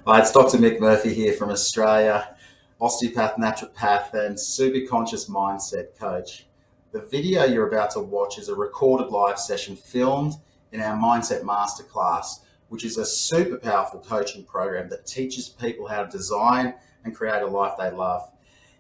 Hi, it's Dr. Mick Murphy here from Australia, osteopath, naturopath, and super conscious mindset coach. The video you're about to watch is a recorded live session filmed in our Mindset Masterclass, which is a super powerful coaching program that teaches people how to design and create a life they love.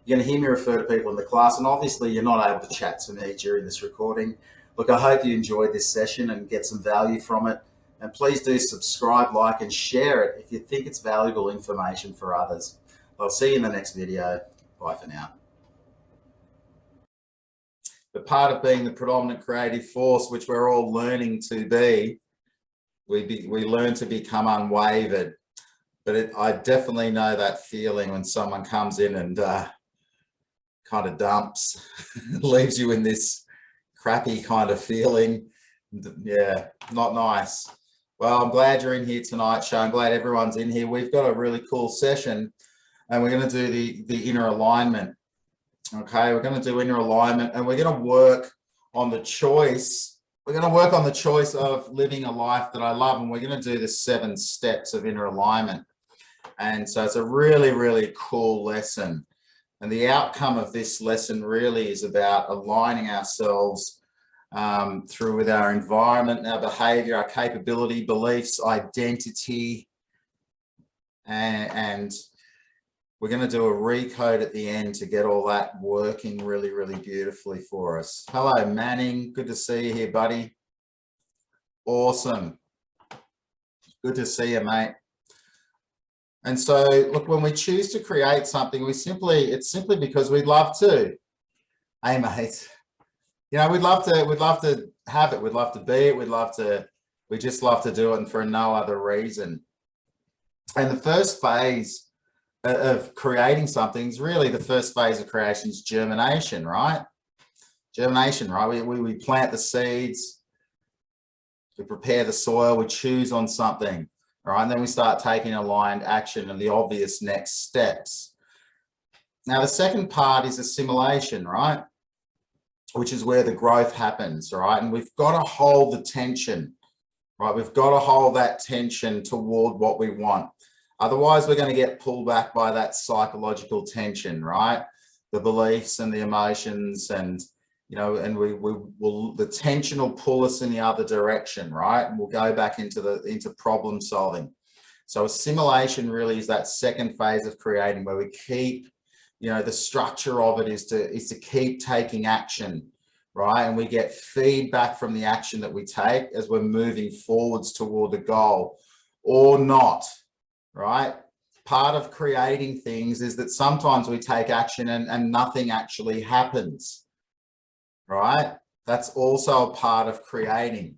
You're going to hear me refer to people in the class, and obviously you're not able to chat to me during this recording. Look, I hope you enjoyed this session and get some value from it. And please do subscribe, like, and share it if you think it's valuable information for others. I'll see you in the next video. Bye for now. The part of being the predominant creative force, which we're all learning to be, we learn to become unwavered. But I definitely know that feeling when someone comes in and kind of dumps, leaves you in this crappy kind of feeling. Yeah, not nice. Well, I'm glad you're in here tonight, Shay. I'm glad everyone's in here. We've got a really cool session and we're going to do the inner alignment. Okay, we're going to do inner alignment and we're going to work on the choice. We're going to work on the choice of living a life that I love, and we're going to do the 7 steps of inner alignment. And so it's a really, really cool lesson. And the outcome of this lesson really is about aligning ourselves through with our environment, our behavior, our capability, beliefs, identity, and we're going to do a recode at the end to get all that working really, really beautifully for us. Hello, Manning. Good to see you here, buddy. Awesome. Good to see you, mate. And so, look, when we choose to create something, it's simply because we'd love to. Hey, mate. You know, we'd love to have it. We'd love to be it. We just love to do it, and for no other reason. And the first phase of creating something is really the first phase of creation is germination, right? Germination, right? We plant the seeds, we prepare the soil, we choose on something, all right? And then we start taking aligned action and the obvious next steps. Now, the second part is assimilation, right? Which is where the growth happens, right? And we've got to hold the tension, right? We've got to hold that tension toward what we want. Otherwise, we're going to get pulled back by that psychological tension, right? The beliefs and the emotions, and you know, and the tension will pull us in the other direction, right? And we'll go back into problem solving. So assimilation really is that second phase of creating, where we keep, you know, the structure of it is to keep taking action, right? And we get feedback from the action that we take as we're moving forwards toward the goal or not, right? Part of creating things is that sometimes we take action and nothing actually happens, right? That's also a part of creating.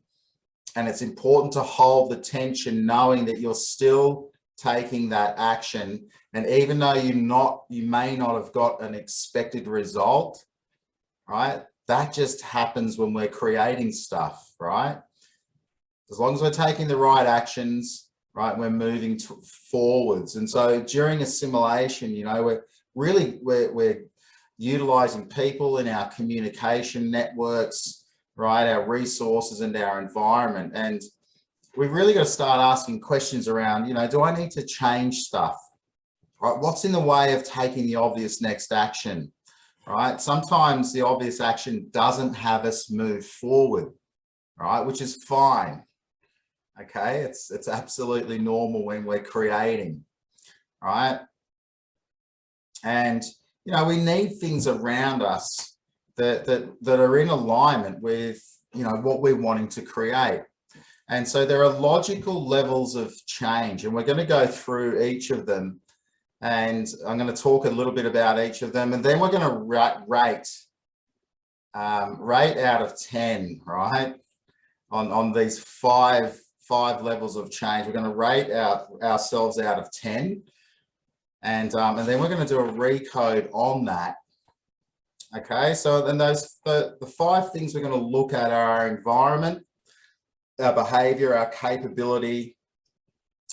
And it's important to hold the tension, knowing that you're still taking that action. And even though you may not have got an expected result, right? That just happens when we're creating stuff, right? As long as we're taking the right actions, right, we're moving forwards. And so during assimilation, you know, we're utilizing people in our communication networks, right? Our resources and our environment. And we've really got to start asking questions around, you know, do I need to change stuff? Right? What's in the way of taking the obvious next action, right? Sometimes the obvious action doesn't have us move forward, right? Which is fine, okay? It's absolutely normal when we're creating, right? And, you know, we need things around us that are in alignment with, you know, what we're wanting to create. And so there are logical levels of change, and we're going to go through each of them. And I'm going to talk a little bit about each of them, and then we're going to rate out of 10, right? On these five levels of change, we're going to rate ourselves out of 10, and then we're going to do a recode on that. Okay, so then the 5 things we're going to look at are our environment, our behavior, our capability,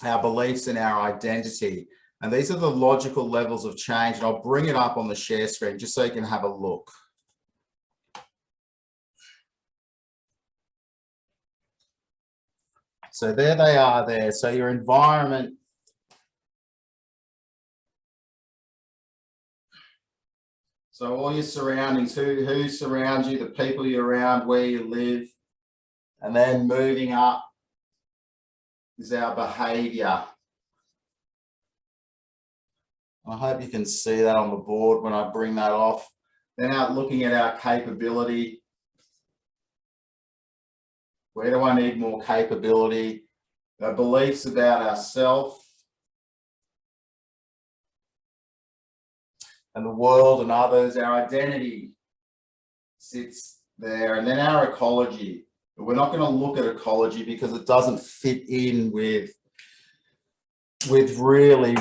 our beliefs, and our identity. And these are the logical levels of change. And I'll bring it up on the share screen just so you can have a look. So there they are there. So your environment So all your surroundings, who surrounds you, the people you're around, where you live, and then moving up is our behavior. I hope you can see that on the board when I bring that off. Then out looking at our capability. Where do I need more capability? Our beliefs about ourselves and the world and others. Our identity sits there. And then our ecology. We're not going to look at ecology because it doesn't fit in with really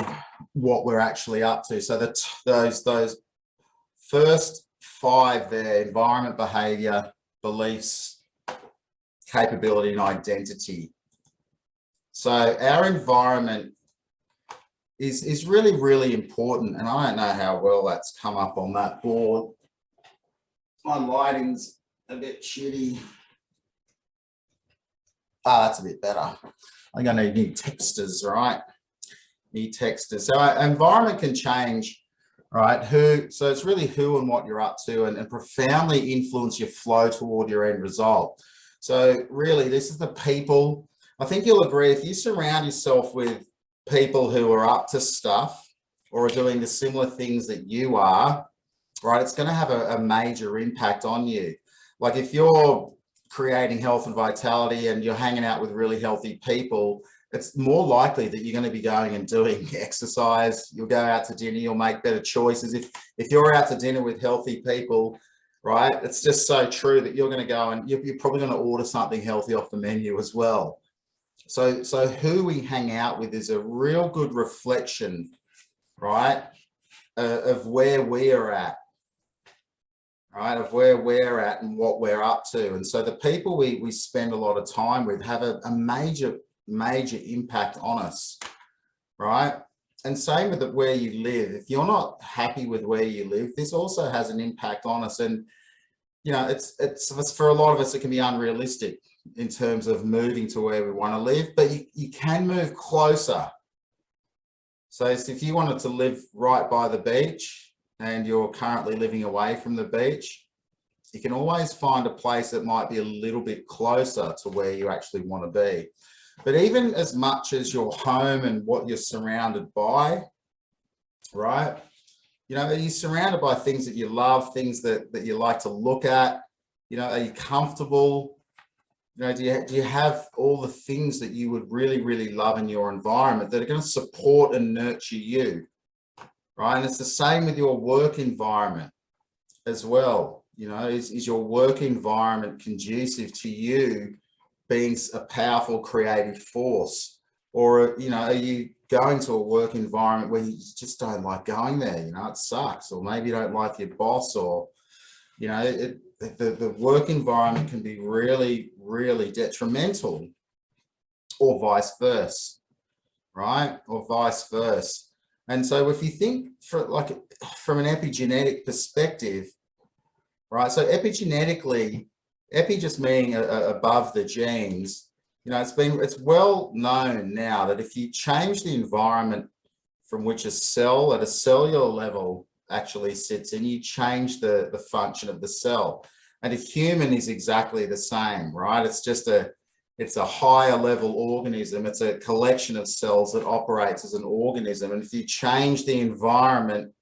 what we're actually up to. So that those first 5 there: environment, behavior, beliefs, capability, and identity. So our environment is really, really important. And I don't know how well that's come up on that board. My lighting's a bit shitty. That's a bit better. I'm going to need new textures, right? New textures. So our environment can change, right? So it's really who and what you're up to, and profoundly influence your flow toward your end result. So really, this is the people. I think you'll agree, if you surround yourself with people who are up to stuff or are doing the similar things that you are, right, it's going to have a major impact on you. Like if you're creating health and vitality and you're hanging out with really healthy people, it's more likely that you're going to be going and doing exercise. You'll go out to dinner, you'll make better choices. If you're out to dinner with healthy people, right, it's just so true that you're going to go and you're probably going to order something healthy off the menu as well. So who we hang out with is a real good reflection, right, of where we are at, right, of where we're at and what we're up to. And so the people we spend a lot of time with have a major impact on us, right? And same with where you live. If you're not happy with where you live, this also has an impact on us. And you know, it's for a lot of us, it can be unrealistic in terms of moving to where we want to live, but you can move closer. So if you wanted to live right by the beach and you're currently living away from the beach, you can always find a place that might be a little bit closer to where you actually want to be. But even as much as your home and what you're surrounded by, right? You know, are you surrounded by things that you love, things that you like to look at? You know, are you comfortable? You know, do you have all the things that you would really, really love in your environment that are going to support and nurture you, right? And it's the same with your work environment as well. You know, is your work environment conducive to you being a powerful creative force? Or, you know, are you going to a work environment where you just don't like going there? You know, it sucks. Or maybe you don't like your boss, or, you know, the work environment can be really, really detrimental, or vice versa, right? Or vice versa. And so if you think from an epigenetic perspective, right? So epigenetically, epi just meaning above the genes, you know, it's well known now that if you change the environment from which a cell at a cellular level actually sits in, you change the function of the cell. And a human is exactly the same, right? It's a higher level organism. It's a collection of cells that operates as an organism. And if you change the environment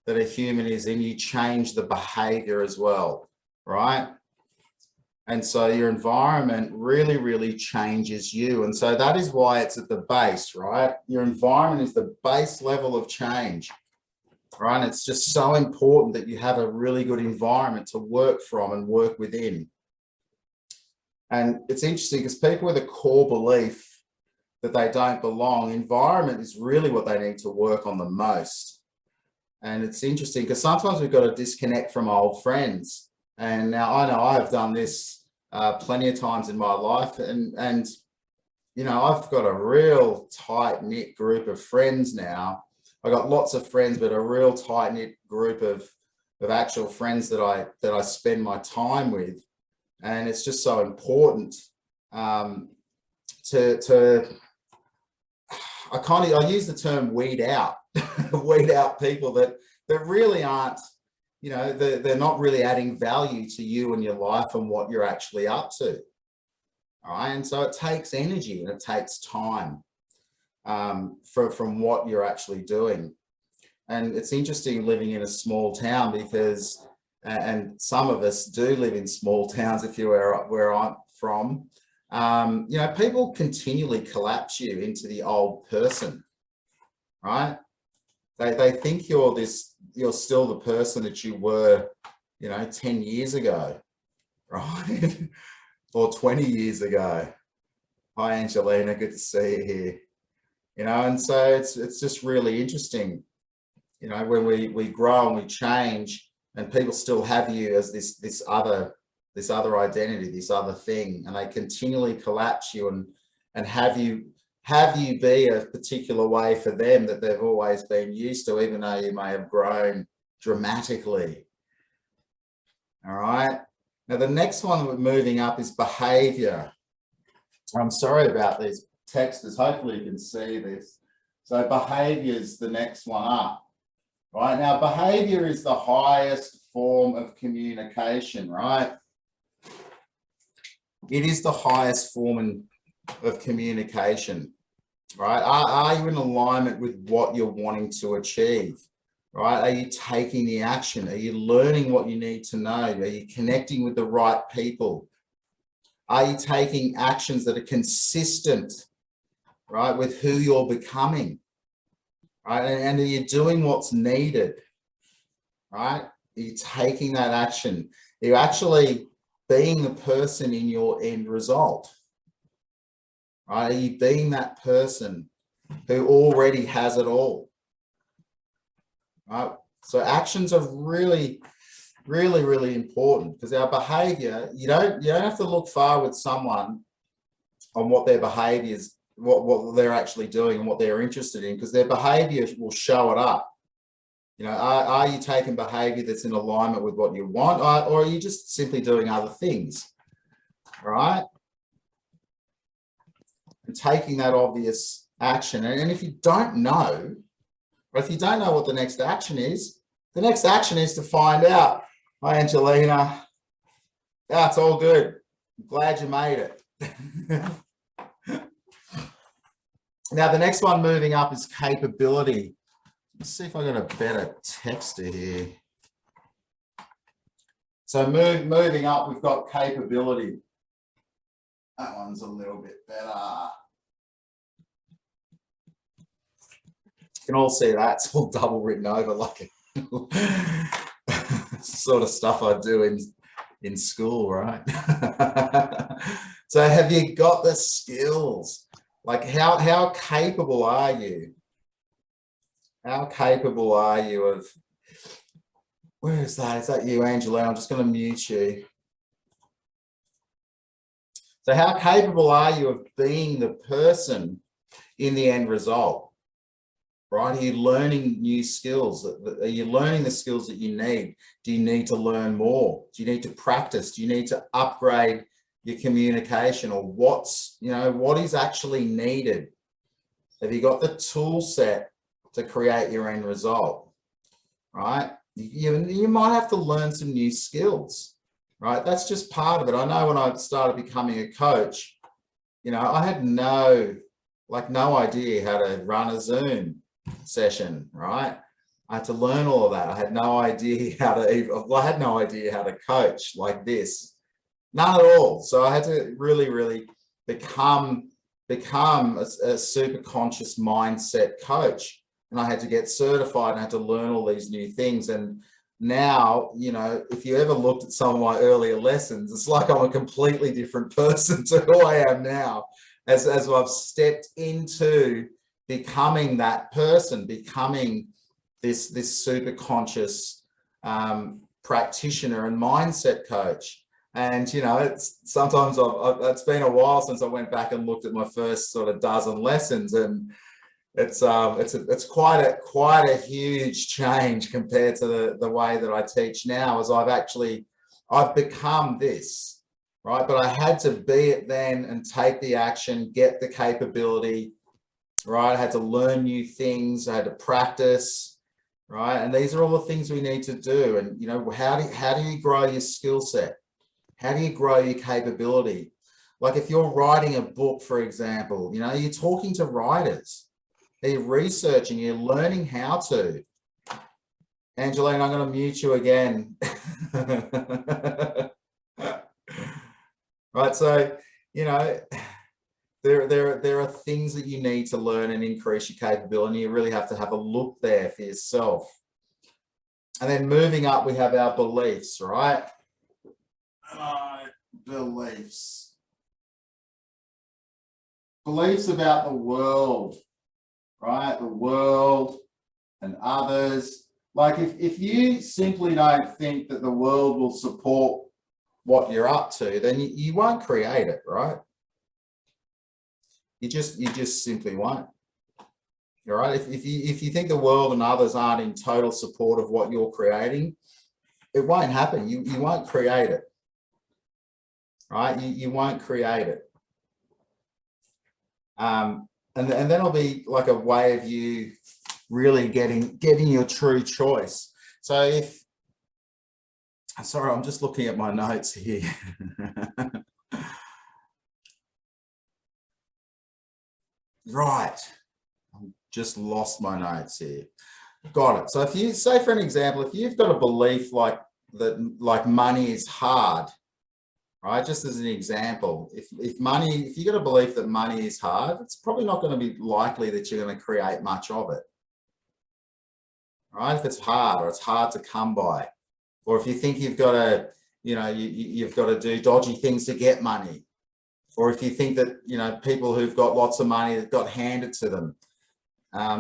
that a human is in, you change the behavior as well, right? And so your environment really, really changes you. And so that is why it's at the base, right? Your environment is the base level of change, right? And it's just so important that you have a really good environment to work from and work within. And it's interesting because people with a core belief that they don't belong, environment is really what they need to work on the most. And it's interesting because sometimes we've got to disconnect from old friends. And now I know I've done this plenty of times in my life, and you know, I've got a real tight knit group of friends now. I got lots of friends, but a real tight knit group of actual friends that I spend my time with, and it's just so important to I use the term weed out, weed out people that really aren't you know, they're not really adding value to you and your life and what you're actually up to. All right. And so it takes energy and it takes time from what you're actually doing. And it's interesting living in a small town because, and some of us do live in small towns, if you're where I'm from, you know, people continually collapse you into the old person, right? They think you're still the person that you were, you know, 10 years ago, right? Or 20 years ago. Hi, Angelina, good to see you here. You know, and so it's just really interesting, you know, when we grow and we change and people still have you as this other identity, this other thing, and they continually collapse you and have you be a particular way for them that they've always been used to, even though you may have grown dramatically. All right. Now, the next one we're moving up is behavior. I'm sorry about these texters. Hopefully you can see this. So behavior is the next one up. Right. Now, behavior is the highest form of communication, right? It is the highest form of communication, right? Are you in alignment with what you're wanting to achieve, right? Are you taking the action? Are you learning what you need to know? Are you connecting with the right people? Are you taking actions that are consistent, right, with who you're becoming, right? And are you doing what's needed, right? Are you taking that action? Are you actually being the person in your end result, right? Are you being that person who already has it all, right? So actions are really important, because our behavior, you don't have to look far with someone on what their behaviors, what they're actually doing and what they're interested in, because their behavior will show it up. You know, are you taking behavior that's in alignment with what you want, or are you just simply doing other things, right? And taking that obvious action. And if you don't know, or if you don't know what the next action is to find out. Hi, Angelina. That's all good. I'm glad you made it. Now, the next one moving up is capability. Let's see if I got a better texter here. So moving up, we've got capability. That one's a little bit better. You can all see that. It's all double written over like sort of stuff I do in school, right? So have you got the skills? Like how capable are you? How capable are you of, where is that? Is that you, Angela? I'm just going to mute you. So how capable are you of being the person in the end result? Right? Are you learning new skills? Are you learning the skills that you need? Do you need to learn more? Do you need to practice? Do you need to upgrade your communication, or what is actually needed? Have you got the tool set to create your end result? Right? You might have to learn some new skills, right? That's just part of it. I know when I started becoming a coach, you know, I had no idea how to run a Zoom session, right? I had to learn all of that. I had no idea how to coach like this. None at all. So I had to really become a super conscious mindset coach. And I had to get certified and I had to learn all these new things. And now, you know, if you ever looked at some of my earlier lessons, it's like I'm a completely different person to who I am now, as I've stepped into becoming that person, becoming this super conscious practitioner and mindset coach. And, you know, it's sometimes it's been a while since I went back and looked at my first sort of dozen lessons, and it's quite a huge change compared to the way that I teach now, as I've become this, right? But I had to be it then and take the action, get the capability, right? I had to learn new things. I had to practice, right? And these are all the things we need to do. And, you know, how do you grow your skill set? How do you grow your capability? Like if you're writing a book, for example, you know, you're talking to writers, you're researching, you're learning how to. Angeline, I'm going to mute you again. Right, so, you know, there are things that you need to learn and increase your capability. You really have to have a look there for yourself. And then moving up, we have our beliefs, right? Beliefs. Beliefs about the world, right? The world and others. Like if you simply don't think that the world will support what you're up to, then you won't create it, right? You just simply won't. All right. If you think the world and others aren't in total support of what you're creating, it won't happen. You won't create it. Right? You won't create it. And then it'll be like a way of you really getting your true choice. So if, sorry, I'm just looking at my notes here. Right. I've just lost my notes here. Got it. So if you say, for an example, if you've got a belief like that, like money is hard, right? Just as an example, if you got a belief that money is hard, it's probably not going to be likely that you're going to create much of it. Right? If it's hard or it's hard to come by, or if you think you've got to, you know, you've got to do dodgy things to get money, or if you think that, you know, people who've got lots of money that got handed to them.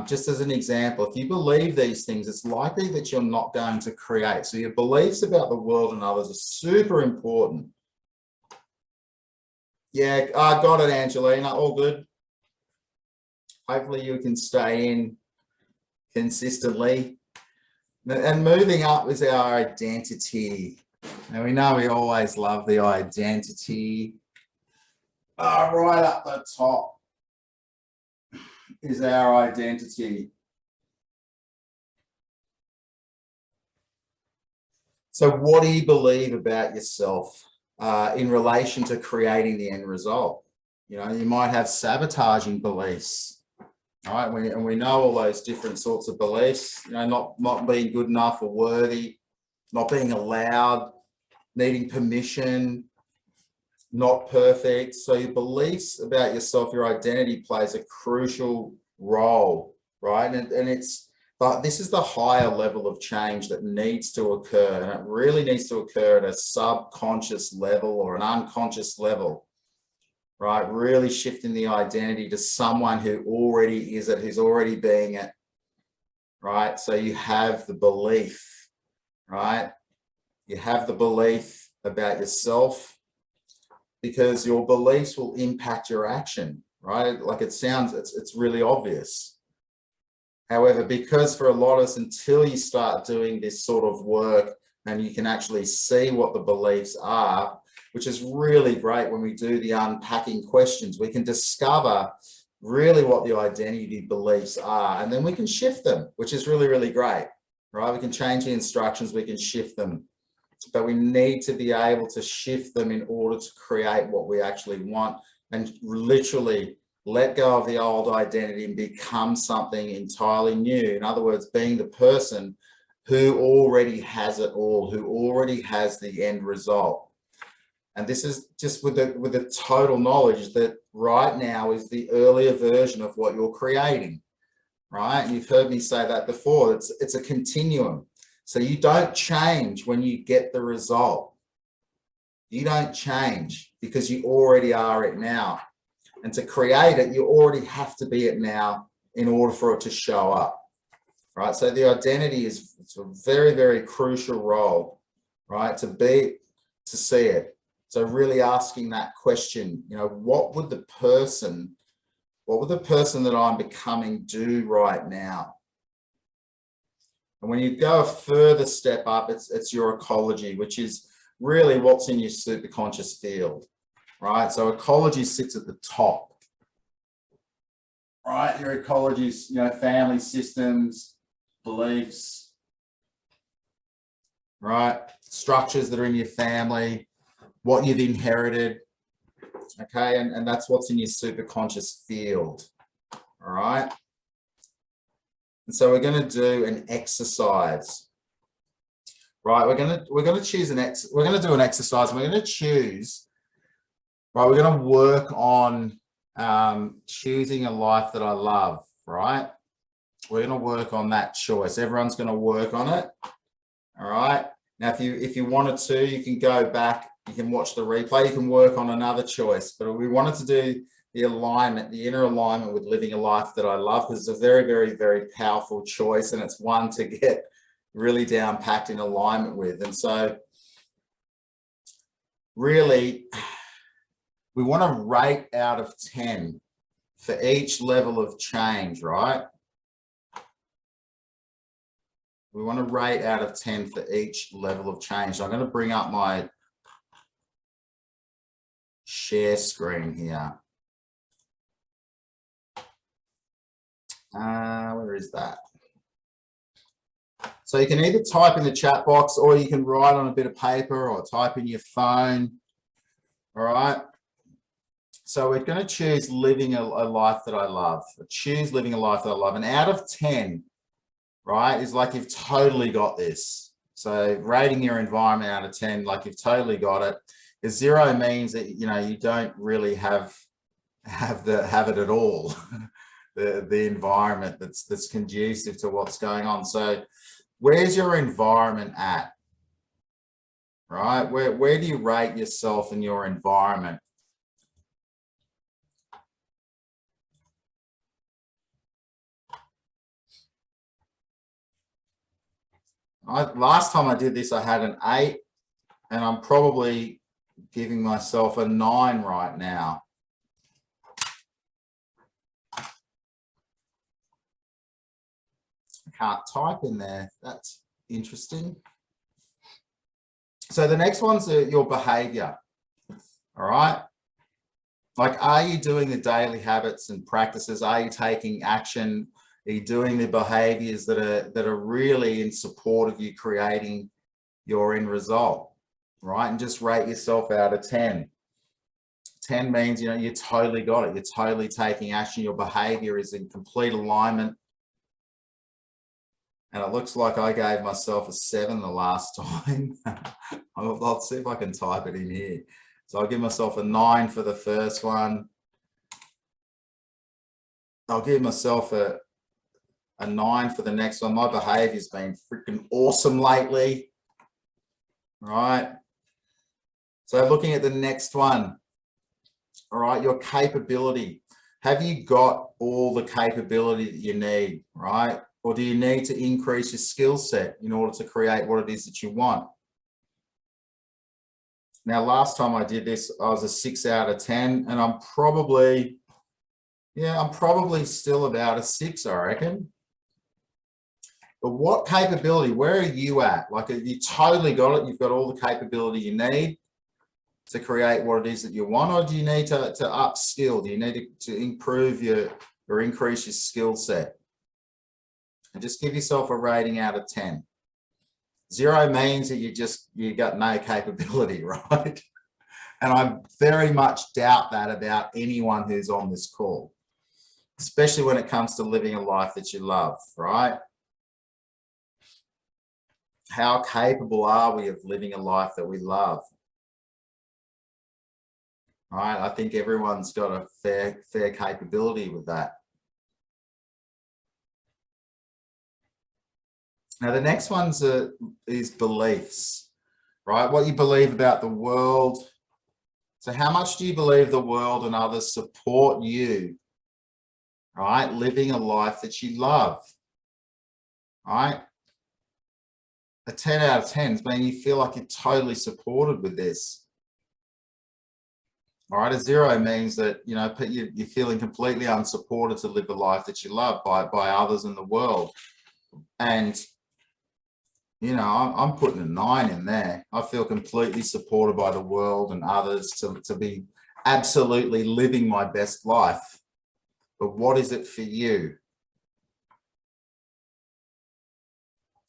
Just as an example, if you believe these things, it's likely that you're not going to create. So your beliefs about the world and others are super important. Yeah, I got it, Angelina. All good. Hopefully you can stay in consistently. And moving up is our identity. And we know we always love the identity. Right up the top is our identity. So what do you believe about yourself in relation to creating the end result? You know, you might have sabotaging beliefs, right? And we know all those different sorts of beliefs, you know, not being good enough or worthy, not being allowed, needing permission, not perfect. So your beliefs about yourself, your identity plays a crucial role, right? And but this is the higher level of change that needs to occur. And it really needs to occur at a subconscious level or an unconscious level, right? Really shifting the identity to someone who already is it, who's already being it, right? So you have the belief, right? You have the belief about yourself, because your beliefs will impact your action, right? Like it sounds, it's really obvious. However, because for a lot of us, until you start doing this sort of work and you can actually see what the beliefs are, which is really great when we do the unpacking questions, we can discover really what the identity beliefs are, and then we can shift them, which is really, really great, right? We can change the instructions, we can shift them. But we need to be able to shift them in order to create what we actually want and literally let go of the old identity and become something entirely new. In other words, being the person who already has it all, who already has the end result. And this is just with the total knowledge that right now is the earlier version of what you're creating, right? And you've heard me say that before. It's a continuum. So you don't change when you get the result. You don't change because you already are it now. And to create it, you already have to be it now in order for it to show up, right? So the identity is a very, very crucial role, right? To see it. So really asking that question, you know, what would the person that I'm becoming do right now? And when you go a further step up, it's your ecology, which is really what's in your superconscious field, right? So ecology sits at the top, right? Your ecology is, you know, family systems, beliefs, right? Structures that are in your family, what you've inherited, okay? And that's what's in your superconscious field, all right? And so we're going to do an exercise, right? We're going to choose we're going to do an exercise. And we're going to choose, right? We're going to work on choosing a life that I love, right? We're going to work on that choice. Everyone's going to work on it, all right? Now, if you wanted to, you can go back, you can watch the replay, you can work on another choice, but we wanted to do the alignment, the inner alignment with living a life that I love, because it's a very, very, very powerful choice, and it's one to get really down packed in alignment with. And so really, we want to rate out of 10 for each level of change, right? We want to rate out of 10 for each level of change. So I'm going to bring up my share screen here. Where is that? So you can either type in the chat box, or you can write on a bit of paper, or type in your phone. All right. So we're going to choose living a life that I love. Choose living a life that I love. And out of 10, right, is like you've totally got this. So rating your environment out of 10, like you've totally got it. The 0 means that, you know, you don't really have it at all. the environment that's conducive to what's going on. So where's your environment at? Right? Where do you rate yourself in your environment? Last time I did this, I had an 8, and I'm probably giving myself a 9 right now. I can't type in there. That's interesting. So the next one's your behavior. All right. Like, are you doing the daily habits and practices? Are you taking action? Are you doing the behaviors that are really in support of you creating your end result, right? And just rate yourself out of 10. 10 means, you know, you totally got it. You're totally taking action. Your behavior is in complete alignment. And it looks like I gave myself a 7 the last time. I'll see if I can type it in here. So I'll give myself a 9 for the first one. I'll give myself a 9 for the next one. My behavior's been freaking awesome lately. Right. So looking at the next one. All right, your capability. Have you got all the capability that you need, right? Or do you need to increase your skill set in order to create what it is that you want? Now, last time I did this, I was a 6 out of 10, and I'm probably still about a 6, I reckon. But what capability, where are you at? Like, you totally got it. You've got all the capability you need to create what it is that you want, or do you need to upskill? Do you need to improve or increase your skill set? And just give yourself a rating out of 10. 0 means that you got no capability, right? And I very much doubt that about anyone who's on this call, especially when it comes to living a life that you love, right? How capable are we of living a life that we love? Right, I think everyone's got a fair capability with that. Now, the next one's is beliefs, right? What you believe about the world. So how much do you believe the world and others support you, right? Living a life that you love, right? A 10 out of 10 means you feel like you're totally supported with this. All right, a 0 means that, you know, you're feeling completely unsupported to live the life that you love by others in the world. And, you know, I'm putting a 9 in there. I feel completely supported by the world and others to be absolutely living my best life. But what is it for you?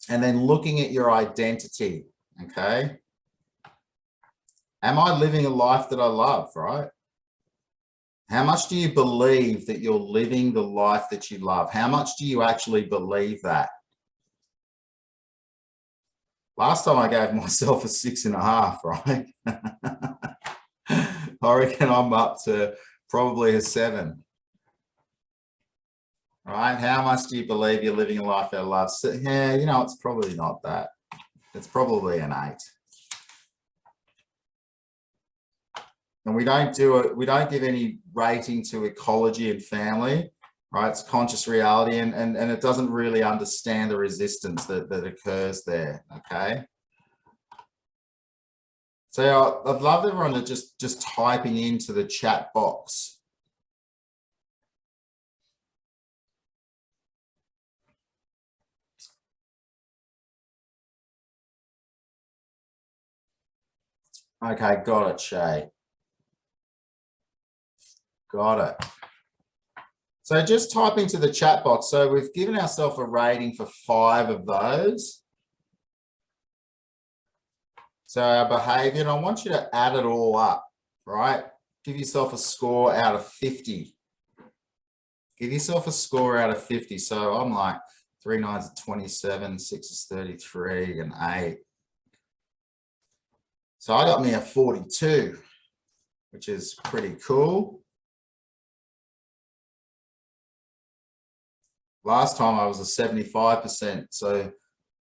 And then looking at your identity, Okay. Am I living a life that I love, right? How much do you believe that you're living the life that you love? How much do you actually believe that? Last time I gave myself a 6.5, right? I reckon I'm up to probably a 7. Right? How much do you believe you're living a life out of love? So, yeah, you know, it's probably not that. It's probably an 8. And we don't do it, we don't give any rating to ecology and family, right? It's conscious reality, and it doesn't really understand the resistance that occurs there, okay? So I'd love everyone to just typing into the chat box. Okay, got it, Shay. Got it. So just type into the chat box. So we've given ourselves a rating for 5 of those. So our behavior, and I want you to add it all up, right? Give yourself a score out of 50. Give yourself a score out of 50. So I'm like 3 9s are 27, 6 is 33, and 8. So I got me a 42, which is pretty cool. Last time I was a 75%, so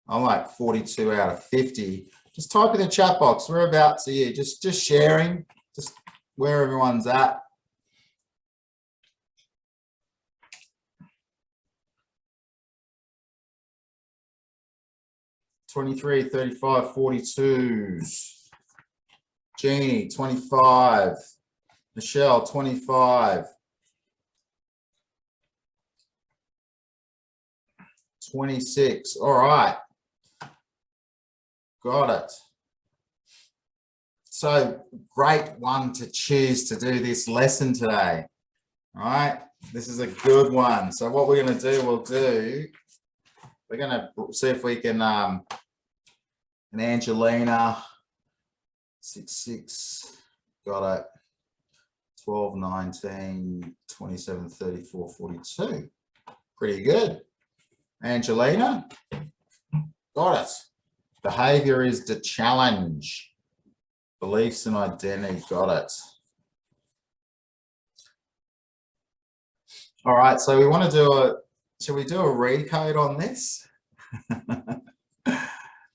I'm like 42 out of 50. Just type in the chat box, whereabouts are you? Just sharing, just where everyone's at. 23, 35, 42s. Jeannie, 25. Michelle, 25. 26. All right. Got it. So great one to choose to do this lesson today. All right. This is a good one. So what we're going to do, we're going to see if we can, and Angelina, 6, got it. 12, 19, 27, 34, 42. Pretty good. Angelina, got it. Behavior is the challenge. Beliefs and identity, got it. All right, so we want to do should we do a recode on this?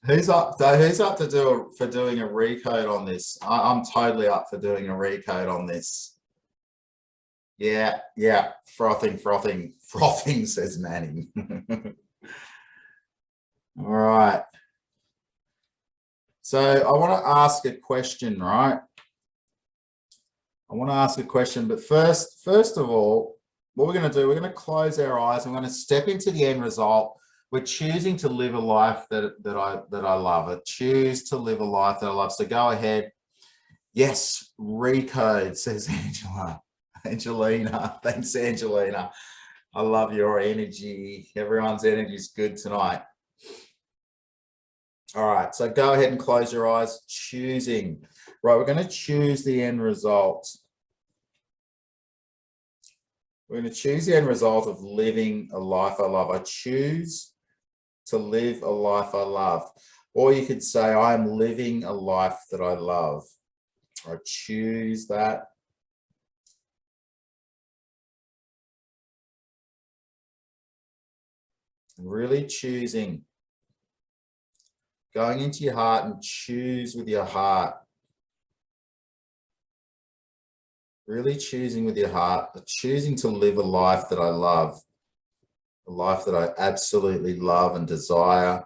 Who's up to doing a recode on this? I'm totally up for doing a recode on this. Yeah, frothing, says Manning. All right. So I want to ask a question, right? I want to ask a question, but first of all, what we're going to do, we're going to close our eyes. I'm going to step into the end result. We're choosing to live a life that I love. I choose to live a life that I love. So go ahead. Yes, recode, says Angelina. Thanks, Angelina. I love your energy. Everyone's energy is good tonight. All right, so go ahead and close your eyes. Choosing. Right, we're going to choose the end result. We're going to choose the end result of living a life I love. I choose to live a life I love. Or you could say, I'm living a life that I love. I choose that. Really choosing. Going into your heart and choose with your heart. Really choosing with your heart, choosing to live a life that I love, a life that I absolutely love and desire.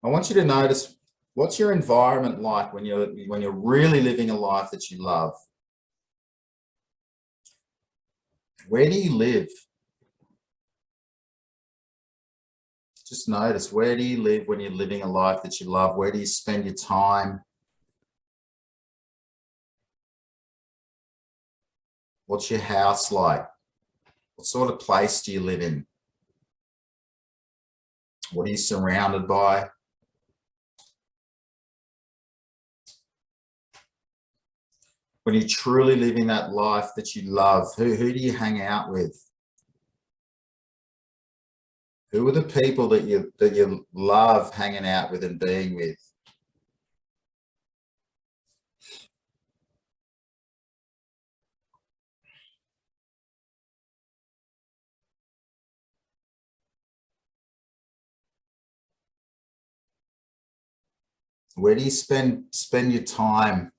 I want you to notice, what's your environment like when you're really living a life that you love? Where do you live? Just notice, where do you live when you're living a life that you love? Where do you spend your time? What's your house like? What sort of place do you live in? What are you surrounded by? When you're truly living that life that you love, who do you hang out with? Who are the people that you love hanging out with and being with? Where do you spend your time?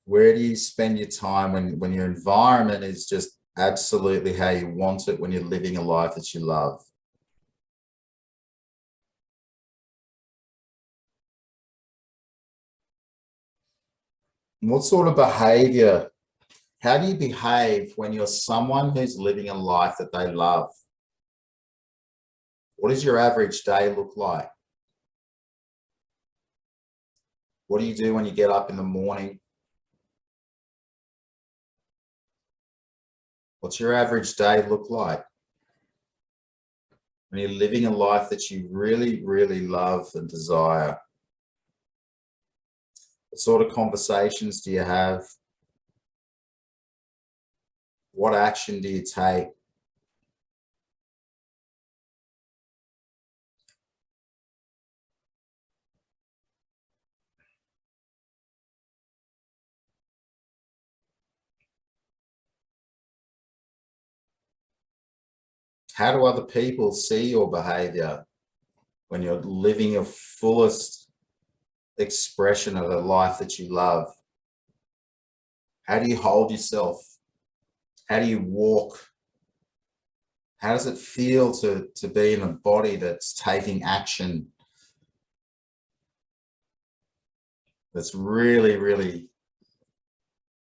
Where do you spend your time when your environment is just absolutely how you want it, when you're living a life that you love? What sort of behavior, how do you behave when you're someone who's living a life that they love? What does your average day look like? What do you do when you get up in the morning? What's your average day look like? When you're living a life that you really, really love and desire, what sort of conversations do you have? What action do you take? How do other people see your behavior when you're living your fullest expression of a life that you love? How do you hold yourself? How do you walk? How does it feel to be in a body that's taking action, that's really, really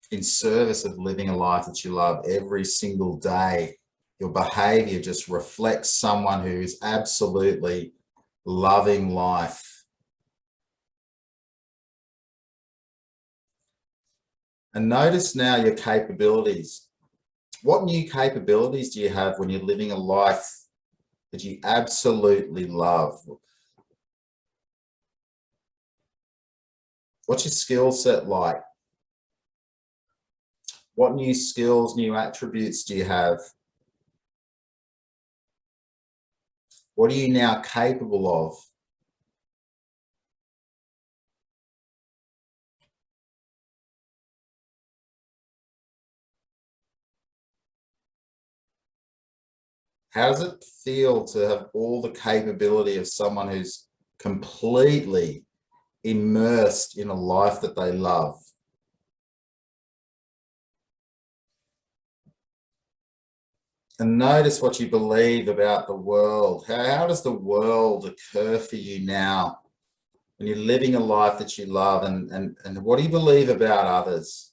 in service of living a life that you love every single day? Your behavior just reflects someone who is absolutely loving life. And notice now your capabilities. What new capabilities do you have when you're living a life that you absolutely love? What's your skill set like? What new skills, new attributes do you have? What are you now capable of? How does it feel to have all the capability of someone who's completely immersed in a life that they love? And notice what you believe about the world. How does the world occur for you now when you're living a life that you love? And what do you believe about others?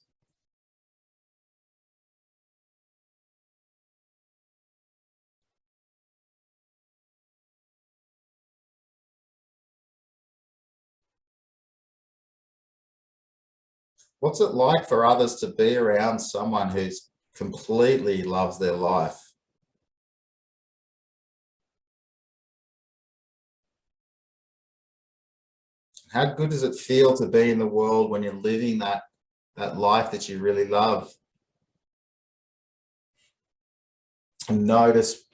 What's it like for others to be around someone who's completely loves their life? How good does it feel to be in the world when you're living that life that you really love? And notice,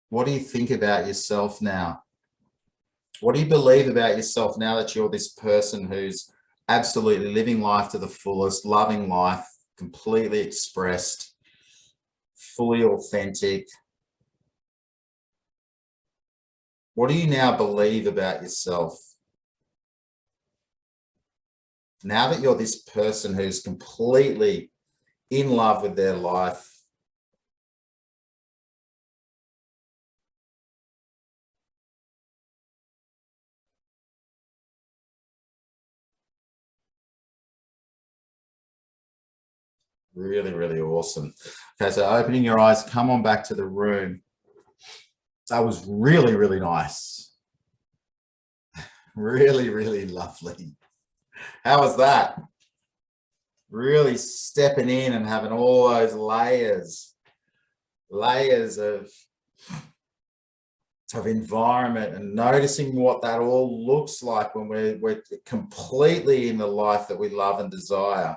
what do you think about yourself now? What do you believe about yourself now that you're this person who's absolutely living life to the fullest, loving life, completely expressed, fully authentic? What do you now believe about yourself? Now that you're this person who's completely in love with their life, really, really awesome. Okay, so opening your eyes, come on back to the room. That was really, really nice. Really, really lovely. How was that? Really stepping in and having all those layers of environment, and noticing what that all looks like when we're completely in the life that we love and desire.